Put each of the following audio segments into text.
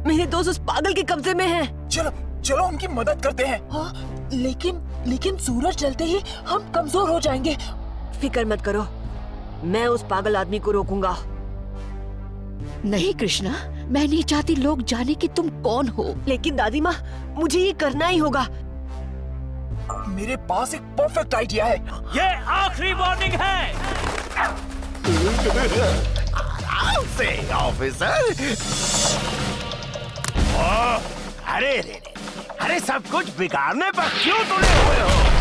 मेरे दोस्त उस पागल के कब्जे में हैं। चलो चलो उनकी मदद करते हैं। हाँ, लेकिन सूरज जलते ही हम कमजोर हो जाएंगे। फिक्र मत करो, मैं उस पागल आदमी को रोकूंगा। नहीं कृष्णा, मैं नहीं चाहती लोग जाने कि तुम कौन हो। लेकिन दादी माँ, मुझे ये करना ही होगा। मेरे पास एक परफेक्ट आइडिया है। ये आखिरी वार्निंग है। आराम से ऑफिसर। अरे रे रे, अरे सब कुछ बिगाड़ने पर क्यों तुले हुए हो?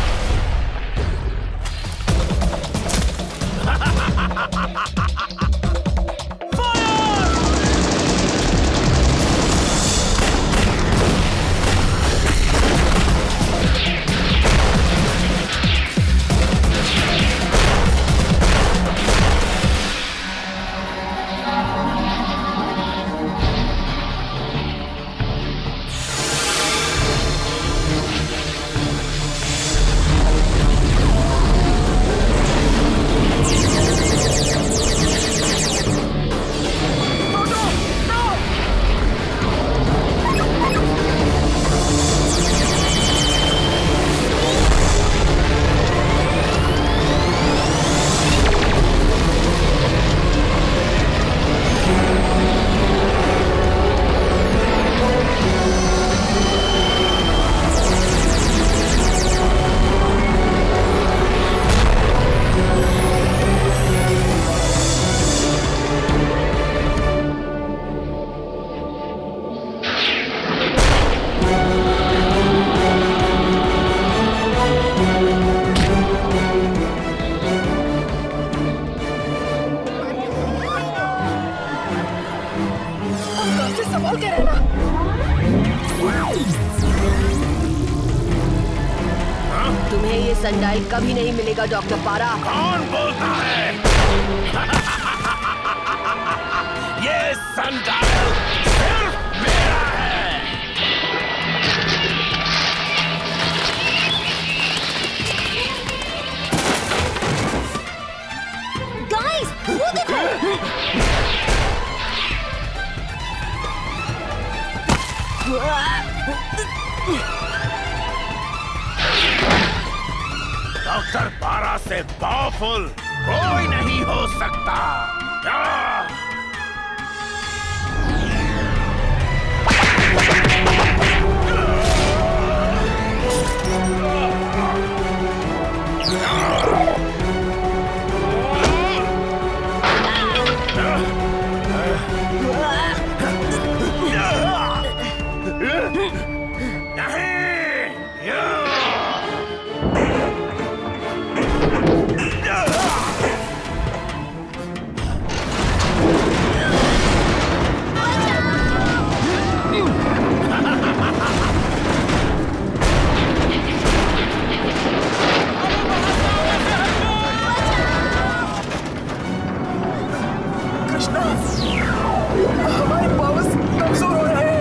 संभाल के रहना। तुम्हें ये सनडाइल कभी नहीं मिलेगा डॉक्टर पारा। कौन बोलता है? ये सनडाइल सिर्फ मेरा है। गाइस, वो देखो। डॉक्टर पारा से पावरफुल कोई नहीं हो सकता। हमारे पावर्स कमजोर हो रहे हैं।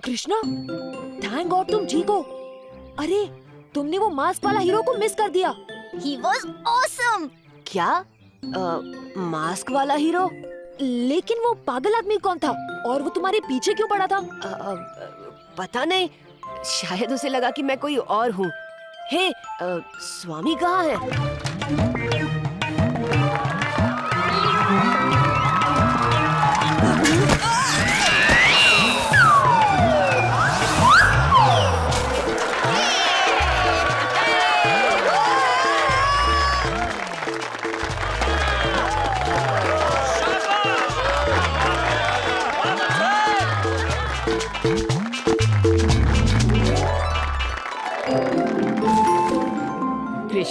कृष्णा, थैंक गॉड तुम ठीक हो। अरे, तुमने वो मास्क वाला हीरो को मिस कर दिया। He was awesome. क्या? मास्क वाला हीरो? लेकिन वो पागल आदमी कौन था और वो तुम्हारे पीछे क्यों पड़ा था? पता नहीं, शायद उसे लगा कि मैं कोई और हूँ। हे, स्वामी कहाँ है?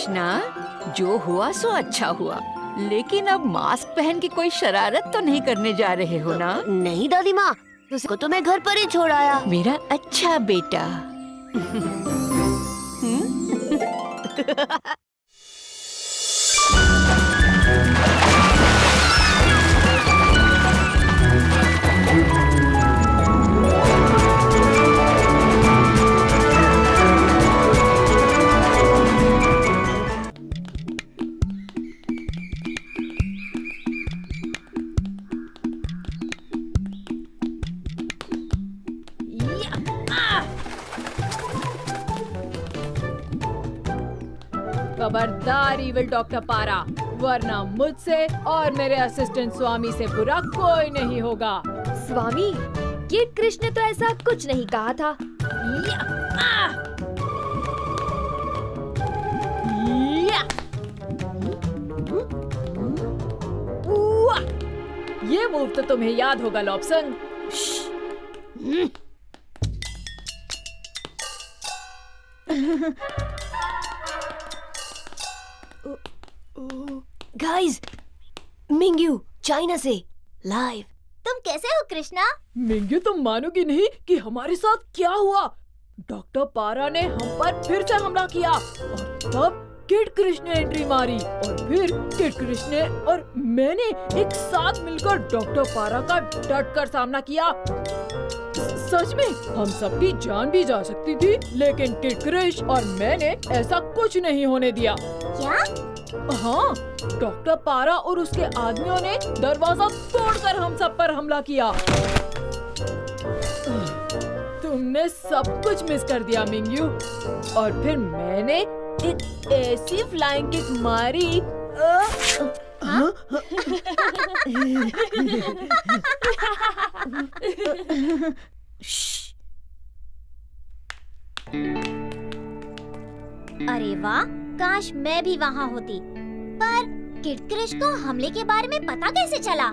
कृष्णा, जो हुआ सो अच्छा हुआ, लेकिन अब मास्क पहन के कोई शरारत तो नहीं करने जा रहे हो ना? नहीं दादी माँ, उसको तो मैं घर पर ही छोड़ आया। मेरा अच्छा बेटा। खबरदार इविल डॉक्टर पारा, वरना मुझसे और मेरे असिस्टेंट स्वामी से बुरा कोई नहीं होगा। स्वामी, किड कृष्ण ने तो ऐसा कुछ नहीं कहा था। ये मूव तो तुम्हें याद होगा लॉब्सन। गाइस, मिंग्यू चाइना से लाइव। तुम कैसे हो कृष्णा? मिंग्यू, तुम मानोगी नहीं कि हमारे साथ क्या हुआ। डॉक्टर पारा ने हम पर फिर से हमला किया और तब किड कृष्ण ने एंट्री मारी और फिर किड कृष्ण ने और मैंने एक साथ मिलकर डॉक्टर पारा का डट कर सामना किया। सच में हम सबकी जान भी जा सकती थी, लेकिन किड कृष्ण और मैंने ऐसा कुछ नहीं होने दिया। क्या? हाँ, डॉक्टर पारा और उसके आदमियों ने दरवाजा तोड़कर हम सब पर हमला किया। तुमने सब कुछ मिस कर दिया मिंग्यू। और फिर मैंने एक ऐसी फ्लाइंग किक मारी। अरे वाह, काश मैं भी वहाँ होती। पर किड कृष्ण को हमले के बारे में पता कैसे चला?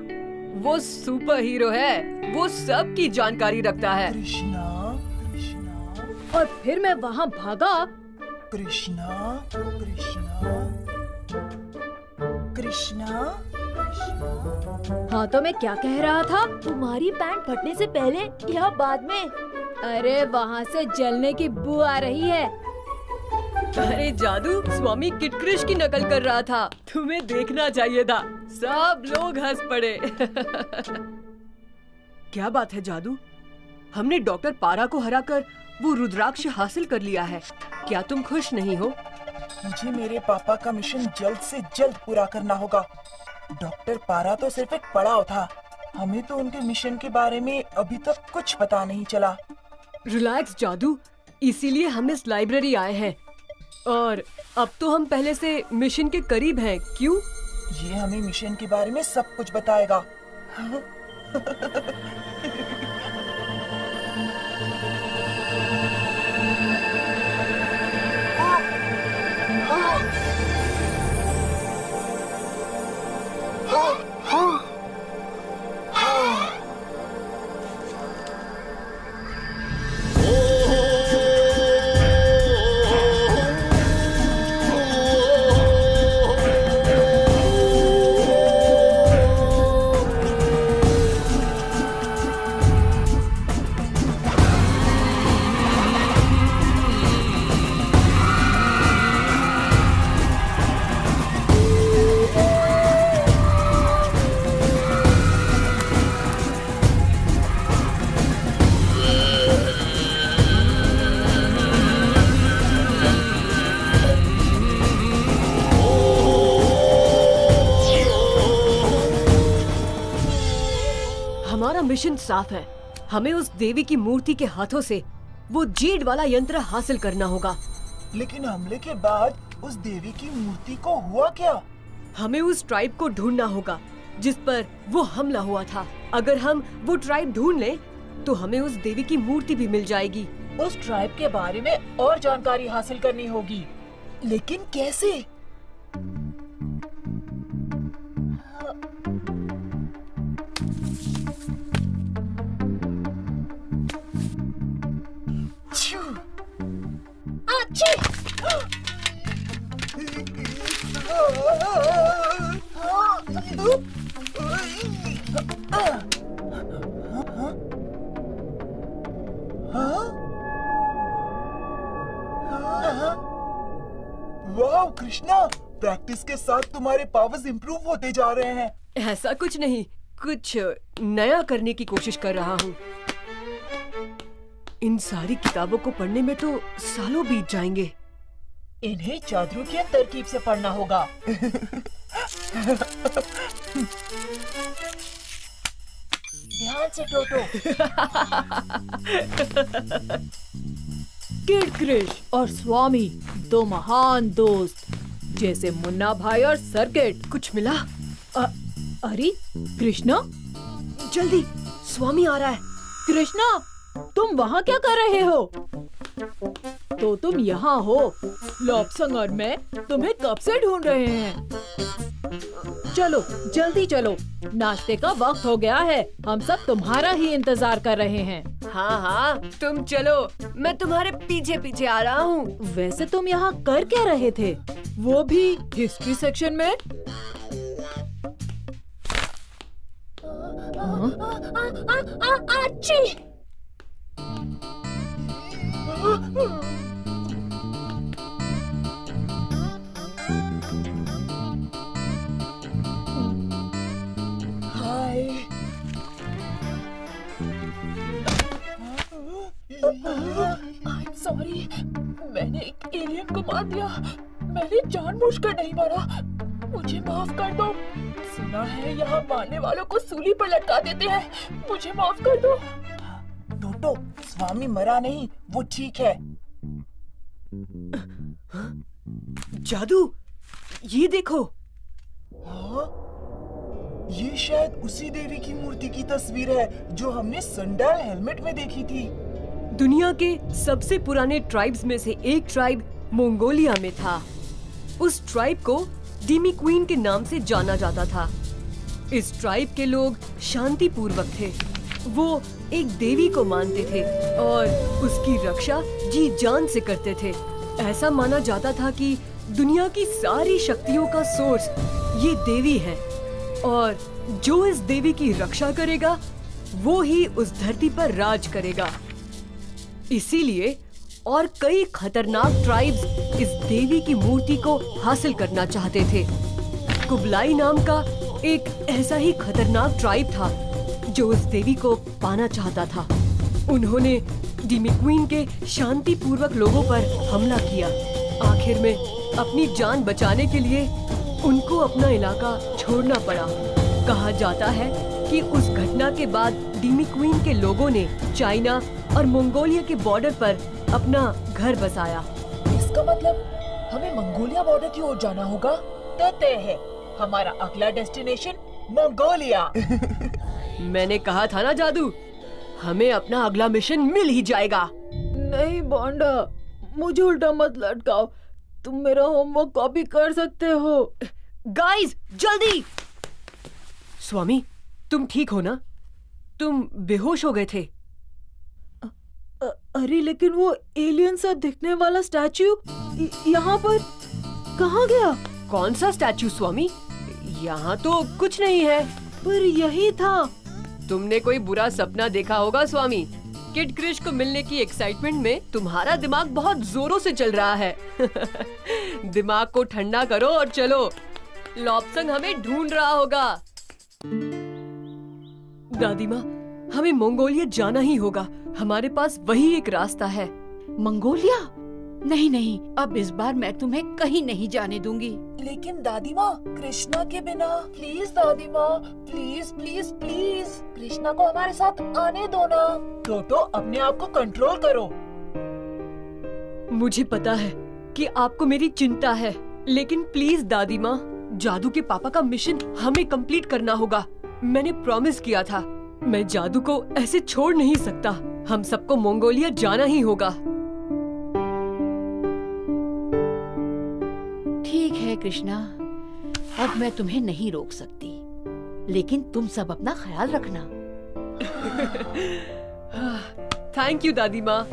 वो सुपर हीरो है, वो सबकी जानकारी रखता है। कृष्णा, कृष्णा, और फिर मैं वहाँ भागा। कृष्णा, कृष्णा, कृष्णा, कृष्णा। हाँ, तो मैं क्या कह रहा था? तुम्हारी पैंट फटने से पहले या बाद में? अरे वहाँ से जलने की बू आ रही है। अरे जादू, स्वामी किड कृष्ण की नकल कर रहा था, तुम्हें देखना चाहिए था। सब लोग हंस पड़े। क्या बात है जादू, हमने डॉक्टर पारा को हराकर वो रुद्राक्ष हासिल कर लिया है। क्या तुम खुश नहीं हो? मुझे मेरे पापा का मिशन जल्द से जल्द पूरा करना होगा। डॉक्टर पारा तो सिर्फ एक पड़ाव था, हमें तो उनके मिशन के बारे में अभी तक कुछ पता नहीं चला। रिलैक्स जादू, इसीलिए हम इस लाइब्रेरी आए हैं और अब तो हम पहले से मिशन के करीब हैं। क्यों? ये हमें मिशन के बारे में सब कुछ बताएगा। हमारा मिशन साफ है, हमें उस देवी की मूर्ति के हाथों से वो जेड वाला यंत्र हासिल करना होगा। लेकिन हमले के बाद उस देवी की मूर्ति को हुआ क्या? हमें उस ट्राइब को ढूंढना होगा जिस पर वो हमला हुआ था। अगर हम वो ट्राइब ढूंढ लें तो हमें उस देवी की मूर्ति भी मिल जाएगी। उस ट्राइब के बारे में और जानकारी हासिल करनी होगी। लेकिन कैसे? के साथ तुम्हारे पावर्स इम्प्रूव होते जा रहे हैं। ऐसा कुछ नहीं, कुछ नया करने की कोशिश कर रहा हूँ। इन सारी किताबों को पढ़ने में तो सालों बीत जाएंगे। इन्हें जादू की तरकीब से पढ़ना होगा। ध्यान से टोटो। किड क्रिश और स्वामी दो महान दोस्त, जैसे मुन्ना भाई और सर्किट। कुछ मिला? अरे कृष्णा, जल्दी, स्वामी आ रहा है। कृष्णा, तुम वहाँ क्या कर रहे हो? तो तुम यहाँ हो। लॉब्संग और मैं तुम्हें कब से ढूंढ रहे हैं। चलो जल्दी चलो, नाश्ते का वक्त हो गया है। हम सब तुम्हारा ही इंतजार कर रहे हैं। हाँ हाँ, तुम चलो, मैं तुम्हारे पीछे पीछे आ रहा हूँ। वैसे तुम यहाँ कर क्या रहे थे, वो भी हिस्ट्री सेक्शन में? हाय। सॉरी, मैंने एक एलियन को मार दिया। मैंने जानबूझकर नहीं मारा, मुझे माफ कर दो। सुना है यहाँ मारने वालों को सूली पर लटका देते हैं। मुझे माफ कर दो। टोटो, स्वामी मरा नहीं, वो ठीक है। जादू, ये देखो। हाँ? ये शायद उसी देवी की मूर्ति की तस्वीर है जो हमने संडाल हेलमेट में देखी थी। दुनिया के सबसे पुराने ट्राइब्स में से एक ट्राइब मंगोलिया में था। उस ट्राइब को डिमी क्वीन के नाम से जाना जाता था। इस ट्राइब के लोग शांति पूर्वक थे। वो एक देवी को मानते थे और उसकी रक्षा जी जान से करते थे। ऐसा माना जाता था कि दुनिया की सारी शक्तियों का सोर्स ये देवी है और जो इस देवी की रक्षा करेगा वो ही उस धरती पर राज करेगा। इसीलिए और कई खतरनाक ट्राइब्स इस देवी की मूर्ति को हासिल करना चाहते थे। कुबलाई नाम का एक ऐसा ही खतरनाक ट्राइब था जो उस देवी को पाना चाहता था। उन्होंने डिमी क्वीन के शांति पूर्वक लोगों पर हमला किया। आखिर में अपनी जान बचाने के लिए उनको अपना इलाका छोड़ना पड़ा। कहा जाता है कि उस घटना के बाद डिमी क्वीन के लोगों ने चाइना और मंगोलिया के बॉर्डर पर अपना घर बसाया। इसका मतलब हमें मंगोलिया बॉर्डर की ओर जाना होगा। तो तय है, हमारा अगला डेस्टिनेशन मंगोलिया। मैंने कहा था ना जादू, हमें अपना अगला मिशन मिल ही जाएगा। नहीं बॉन्डा, मुझे उल्टा मत लटकाओ। तुम मेरा होमवर्क कॉपी कर सकते हो। गाइस, जल्दी! स्वामी, तुम ठीक हो ना? तुम बेहोश हो गए थे। अरे लेकिन वो एलियन सा दिखने वाला स्टैच्यू यहाँ पर कहाँ गया? कौन सा स्टैच्यू स्वामी? यहाँ तो कुछ नहीं है। पर यही था। तुमने कोई बुरा सपना देखा होगा स्वामी। किड क्रिश को मिलने की एक्साइटमेंट में तुम्हारा दिमाग बहुत जोरों से चल रहा है। दिमाग को ठंडा करो और चलो, लॉब्संग हमें ढूंढ रहा होगा। दादी माँ, हमें मंगोलिया जाना ही होगा। हमारे पास वही एक रास्ता है। मंगोलिया? नहीं नहीं, अब इस बार मैं तुम्हें कहीं नहीं जाने दूंगी। लेकिन दादी माँ, कृष्णा के बिना। प्लीज दादी माँ, प्लीज प्लीज प्लीज, कृष्णा को हमारे साथ आने दो ना। टोटो, अपने आप को कंट्रोल करो। मुझे पता है कि आपको मेरी चिंता है, लेकिन प्लीज दादी माँ, जादू के पापा का मिशन हमें कंप्लीट करना होगा। मैंने प्रॉमिस किया था। मैं जादू को ऐसे छोड़ नहीं सकता। हम सबको मंगोलिया जाना ही होगा। ठीक है कृष्णा, अब मैं तुम्हें नहीं रोक सकती, लेकिन तुम सब अपना ख्याल रखना। थैंक यू दादी माँ।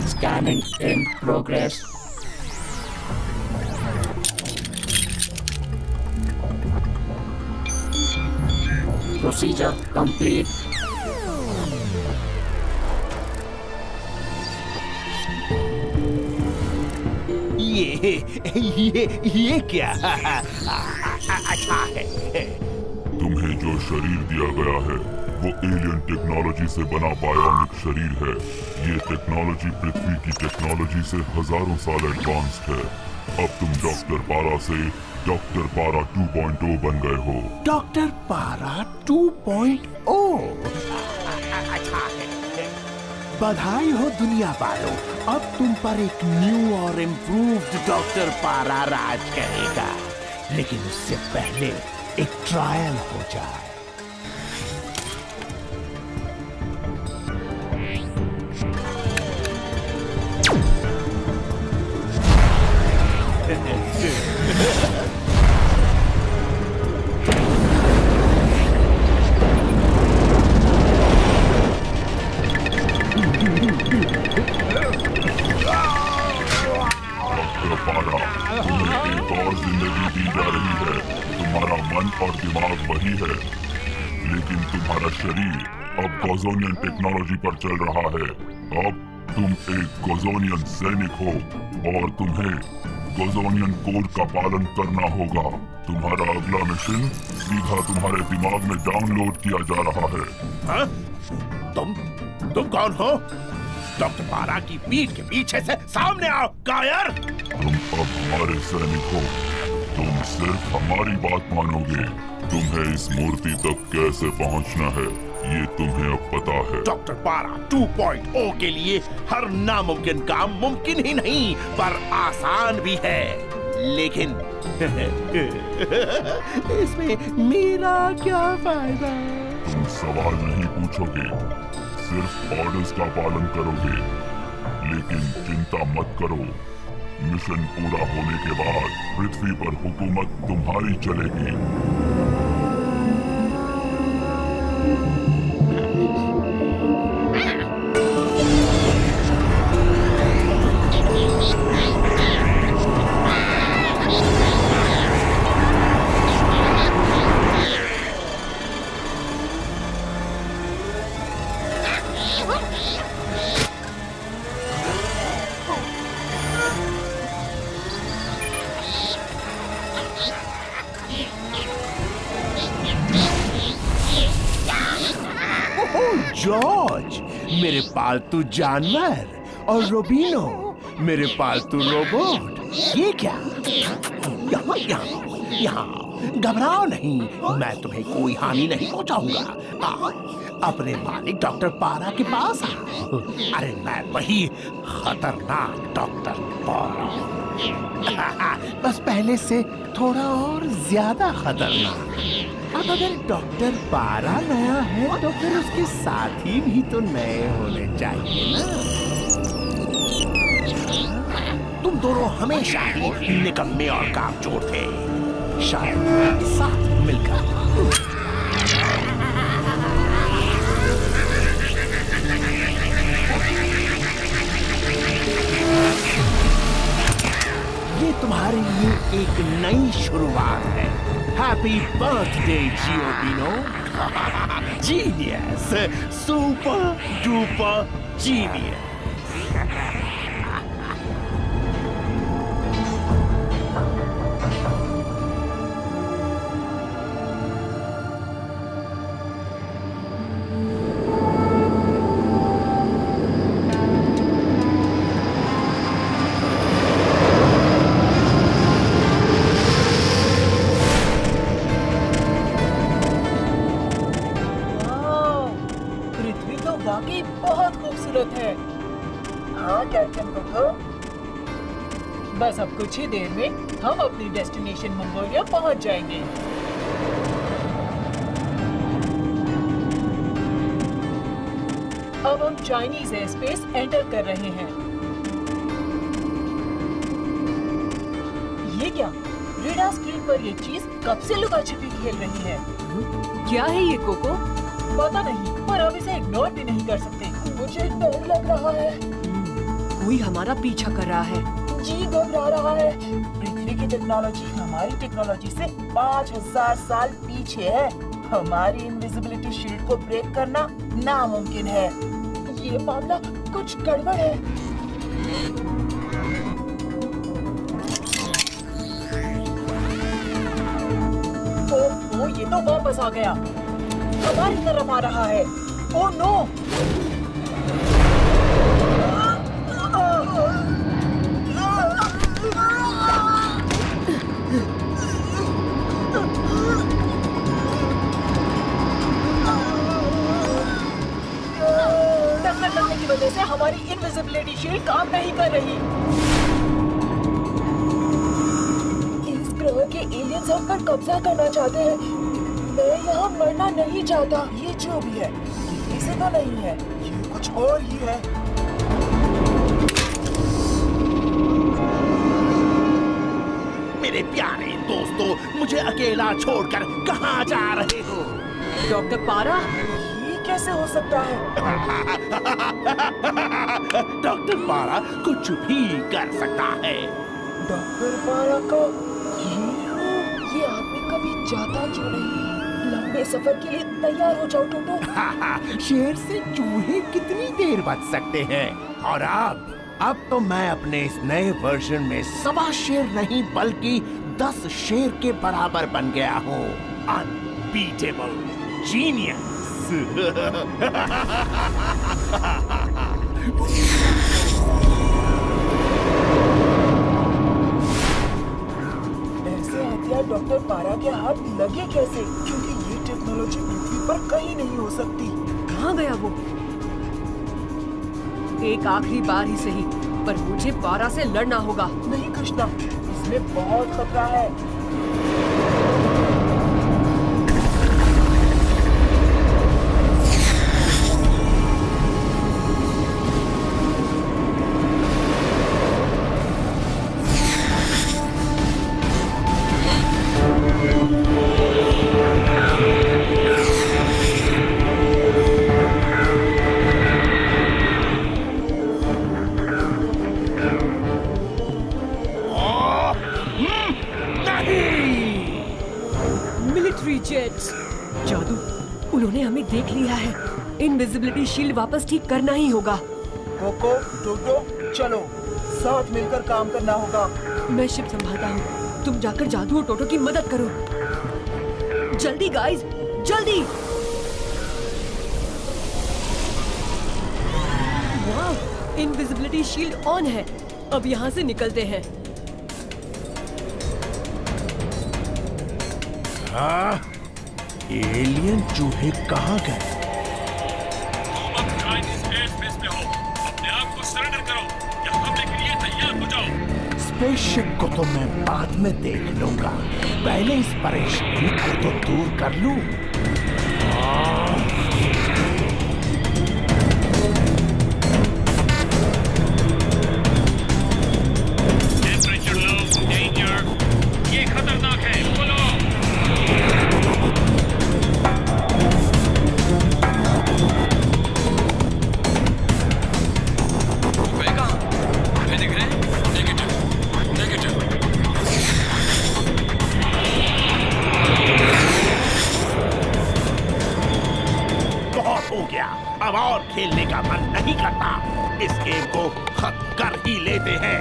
Scanning in progress. Procedure complete. ये क्या? अच्छा है। तुम्हें जो शरीर दिया गया है वो एलियन टेक्नोलॉजी से बना बायोनिक शरीर है। ये टेक्नोलॉजी पृथ्वी की टेक्नोलॉजी से हजारों साल एडवांस है। अब तुम डॉक्टर पारा से डॉक्टर पारा 2.0 बन गए हो। डॉक्टर पारा 2.0। अच्छा है। बधाई हो दुनिया वालों, अब तुम पर एक न्यू और इम्प्रूव्ड डॉक्टर पारा राज करेगा। लेकिन उससे पहले एक ट्रायल हो जाए। डॉक्टर पारा, तुम्हें एक और जिंदगी दी जा रही है। तुम्हारा मन और दिमाग वही है, लेकिन तुम्हारा शरीर अब गोजोनियन टेक्नोलॉजी पर चल रहा है। अब तुम एक गोजोनियन सैनिक हो और तुम्हें गोजोनियन कोड का पालन करना होगा। तुम्हारा अगला मिशन सीधा तुम्हारे दिमाग में डाउनलोड किया जा रहा है। हाँ? तुम कौन हो? डॉक्टर पारा की पीठ के पीछे से सामने आओ कायर। तुम अब हमारे सैनिक हो। तुम सिर्फ हमारी बात मानोगे। तुम्हें इस मूर्ति तक कैसे पहुंचना है ये तुम्हें अब पता है। डॉक्टर पारा 2.0 के लिए हर नामुमकिन काम मुमकिन ही नहीं पर आसान भी है। लेकिन इसमें मेरा क्या फायदा? तुम सवाल नहीं पूछोगे, सिर्फ ऑर्डर्स का पालन करोगे। लेकिन चिंता मत करो, मिशन पूरा होने के बाद पृथ्वी पर हुकूमत तुम्हारी चलेगी। जॉर्ज, मेरे पालतू जानवर, और रोबिनो, मेरे पालतू रोबोट। ये क्या? यहाँ घबराओ नहीं, मैं तुम्हें कोई हानि नहीं पहुंचाऊंगा। अपने मालिक डॉक्टर पारा के पास आओ। अरे मैं वही खतरनाक डॉक्टर पारा, बस पहले से थोड़ा और ज्यादा खतरनाक। अब अगर डॉक्टर पारा नया है तो फिर उसके साथी भी तो नए होने चाहिए ना। तुम दोनों हमेशा ही निकम्मे और कामचोर थे, शायद साथ मिलकर। ये तुम्हारे लिए एक नई शुरुआत है। हैप्पी बर्थडे जियोबिनो। Genius, super duper genius. वाकई बहुत खूबसूरत है। हाँ कैप्टन कोको, बस अब कुछ ही देर में हम अपनी डेस्टिनेशन मंगोलिया पहुंच जाएंगे। अब हम चाइनीज एयर स्पेस एंटर कर रहे हैं। ये क्या? रेडार स्क्रीन पर ये चीज कब से लुका छिपी खेल रही है? क्या है ये कोको? पता नहीं, पर अब इसे इग्नोर भी नहीं कर सकते। मुझे डर लग रहा है। कोई हमारा पीछा कर रहा है। जी घबरा रहा है। पृथ्वी की टेक्नोलॉजी हमारी टेक्नोलॉजी से 5000 साल पीछे है। हमारी इनविजिबिलिटी शील्ड को ब्रेक करना नामुमकिन है। ये मामला कुछ गड़बड़ है। ओह, ये तो वापस आ गया। हमारी तरफ आ रहा है। Oh no! टक्कर लगने की वजह से हमारी इनविजिबिलिटी शील्ड काम नहीं कर रही। इस ग्रह के एलियंस हम पर कब्जा करना चाहते हैं। मैं यहाँ मरना नहीं चाहता। ये जो भी है, ये से तो नहीं है, ये कुछ और ही है। मेरे प्यारे दोस्तों, मुझे अकेला छोड़कर कहाँ जा रहे हो? डॉक्टर पारा, ये कैसे हो सकता है? डॉक्टर पारा कुछ भी कर सकता है। डॉक्टर पारा का ये आदमी कभी जाता क्यों नहीं? लंबे सफर के लिए तैयार हो जाओ टोटो। शेर से चूहे कितनी देर बच सकते हैं? और अब तो मैं अपने इस नए वर्जन में 1.25 शेर नहीं बल्कि 10 शेर के बराबर बन गया हूँ। Unbeatable genius. ऐसे हथियार डॉक्टर पारा के हाथ लगे कैसे? क्योंकि ये टेक्नोलॉजी पृथ्वी पर कहीं नहीं हो सकती। कहाँ गया वो? एक आखिरी बार ही सही, पर मुझे पारा से लड़ना होगा। नहीं कृष्णा, इसमें बहुत खतरा है। मिलिट्री जेट्स, जादू, उन्होंने हमें देख लिया है। इनविजिबिलिटी शील्ड वापस ठीक करना ही होगा। कोको, टोटो, चलो, साथ मिलकर काम करना होगा। मैं शिप संभालता हूँ, तुम जाकर जादू और टोटो की मदद करो। जल्दी गाइस, जल्दी! वाह, इनविजिबिलिटी शील्ड ऑन है। अब यहाँ से निकलते हैं। हाँ? एलियन चूहे कहाँ गए? तुम अब चाइनीज एयर स्पेस में हो। अपने आप को सरेंडर करो या हमले के लिए तैयार हो जाओ। स्पेसशिप को तो मैं बाद में देख लूंगा, पहले इस परेशानी को तो दूर कर लूं। टेम्परेचर लो, डेंजर, ये खतरनाक है, बोलो। बहुत हो गया, अब और खेलने का मन नहीं करता। इस गेम को खत्म कर ही लेते हैं।